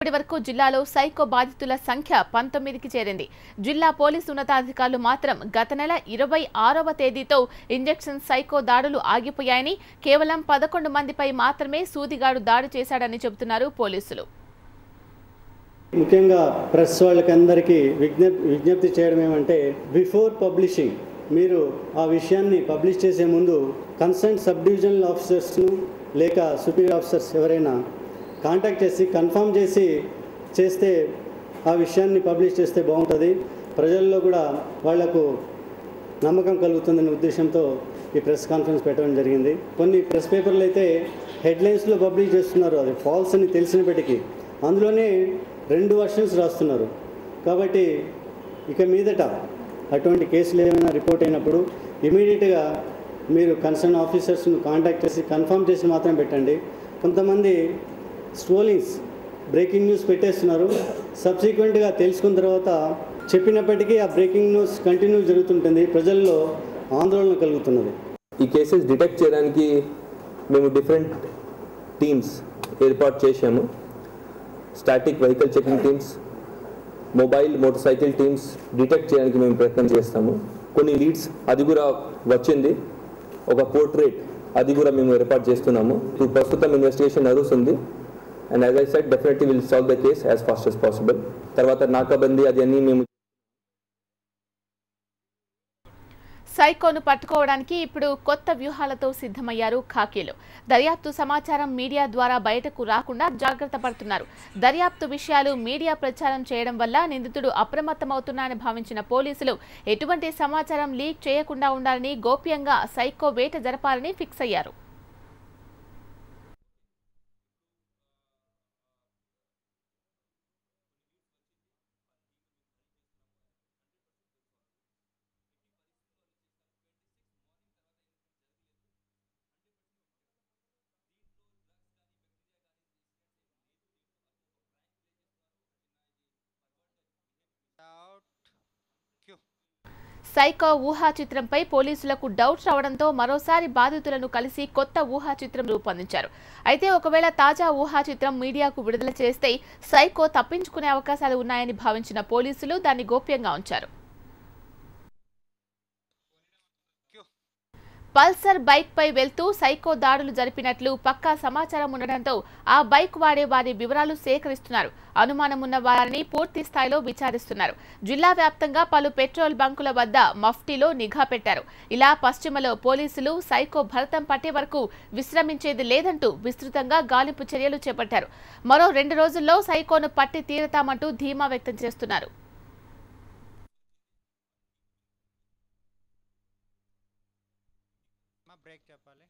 ఇప్పటి వరకు జిల్లాలో సైకో బాధితుల సంఖ్య 19కి చేరింది. జిల్లా పోలీసు ఉన్నతాధికారులు మాత్రం గత నెల 26వ తేదీతో ఇంజెక్షన్ సైకో దాడులు ఆగిపోయాయని, కేవలం 11 మందిపై మాత్రమే సూదిగాడు దాడి చేశాడని చెబుతున్నారు పోలీసులు. ముఖ్యంగా ప్రెస్ వాళ్ళకందరికీ విజ్ఞప్తి చేయడం ఏమంటే, బిఫోర్ పబ్లిషింగ్ మీరు ఆ విషయాన్ని పబ్లిష్ చేసే ముందు కన్సర్న్ సబ్ డివిజనల్ ఆఫీసర్స్ను లేక సుపీరియర్ ఆఫీసర్స్ ఎవరైనా కాంటాక్ట్ చేసి కన్ఫర్మ్ చేస్తే ఆ విషయాన్ని పబ్లిష్ చేస్తే బాగుంటుంది. ప్రజల్లో కూడా వాళ్లకు నమ్మకం కలుగుతుందనే ఉద్దేశంతో ఈ ప్రెస్ కాన్ఫరెన్స్ పెట్టడం జరిగింది. కొన్ని ప్రెస్ పేపర్లు అయితే హెడ్లైన్స్లో పబ్లిష్ చేస్తున్నారు, అది ఫాల్స్ అని తెలిసినప్పటికీ అందులోనే 2 వర్షన్స్ రాస్తున్నారు. కాబట్టి ఇక మీదట అటువంటి కేసులు ఏమైనా రిపోర్ట్ అయినప్పుడు ఇమీడియట్గా మీరు కన్సర్న్ ఆఫీసర్స్ను కాంటాక్ట్ చేసి కన్ఫర్మ్ చేసి మాత్రం పెట్టండి. కొంతమంది స్ట్రోలింగ్స్ బ్రేకింగ్ న్యూస్ పెట్టేస్తున్నారు, సబ్సిక్వెంట్గా తెలుసుకున్న తర్వాత చెప్పినప్పటికీ ఆ బ్రేకింగ్ న్యూస్ కంటిన్యూ జరుగుతుంటుంది, ప్రజల్లో ఆందోళన కలుగుతున్నది. ఈ కేసెస్ డిటెక్ట్ చేయడానికి మేము డిఫరెంట్ టీమ్స్ ఏర్పాటు చేశాము. Static vehicle checking teams, motor cycle teams detect చేయడానికి మేము ప్రయత్నం చేస్తాము. కొన్ని లీడ్స్ అది కూడా వచ్చింది, ఒక పోర్ట్రేట్ అది కూడా మేము ఏర్పాటు చేస్తున్నాము. ప్రస్తుతం ఇన్వెస్టిగేషన్ నడుస్తుంది. And as I said, definitely will solve the case as fast as possible. తర్వాత నాకాబందీ అది అన్నీ మేము సైకోను పట్టుకోవడానికి ఇప్పుడు కొత్త వ్యూహాలతో సిద్ధమయ్యారు ఖాకీలు. దర్యాప్తు సమాచారం మీడియా ద్వారా బయటకు రాకుండా జాగ్రత్త పడుతున్నారు. దర్యాప్తు విషయాలు మీడియా ప్రచారం చేయడం వల్ల నిందితుడు అప్రమత్తమవుతున్నారని భావించిన పోలీసులు ఎటువంటి సమాచారం లీక్ చేయకుండా ఉండాలని, గోప్యంగా సైకో వేట జరపాలని ఫిక్స్ అయ్యారు. సైకో ఊహా చిత్రంపై పోలీసులకు డౌట్ రావడంతో మరోసారి బాధితులను కలిసి కొత్త ఊహా చిత్రం రూపొందించారు. అయితే ఒకవేళ తాజా ఊహా చిత్రం మీడియాకు విడుదల చేస్తే సైకో తప్పించుకునే అవకాశాలు ఉన్నాయని భావించిన పోలీసులు దాన్ని గోప్యంగా ఉంచారు. పల్సర్ బైక్ పై వెళ్తూ సైకో దాడులు జరిపినట్లు పక్కా సమాచారం ఉండడంతో ఆ బైక్ వాడే వారి వివరాలు సేకరిస్తున్నారు. అనుమానమున్న వారిని పూర్తి స్థాయిలో విచారిస్తున్నారు. జిల్లా వ్యాప్తంగా పలు పెట్రోల్ బంకుల వద్ద మఫ్టీలో నిఘా పెట్టారు. ఇలా పశ్చిమలో పోలీసులు సైకో భరతం పట్టే వరకు విశ్రమించేది లేదంటూ విస్తృతంగా గాలింపు చర్యలు చేపట్టారు. మరో 2 రోజుల్లో సైకోను పట్టి తీరతామంటూ ధీమా వ్యక్తం చేస్తున్నారు. బ్రేక్ చెప్పాలి.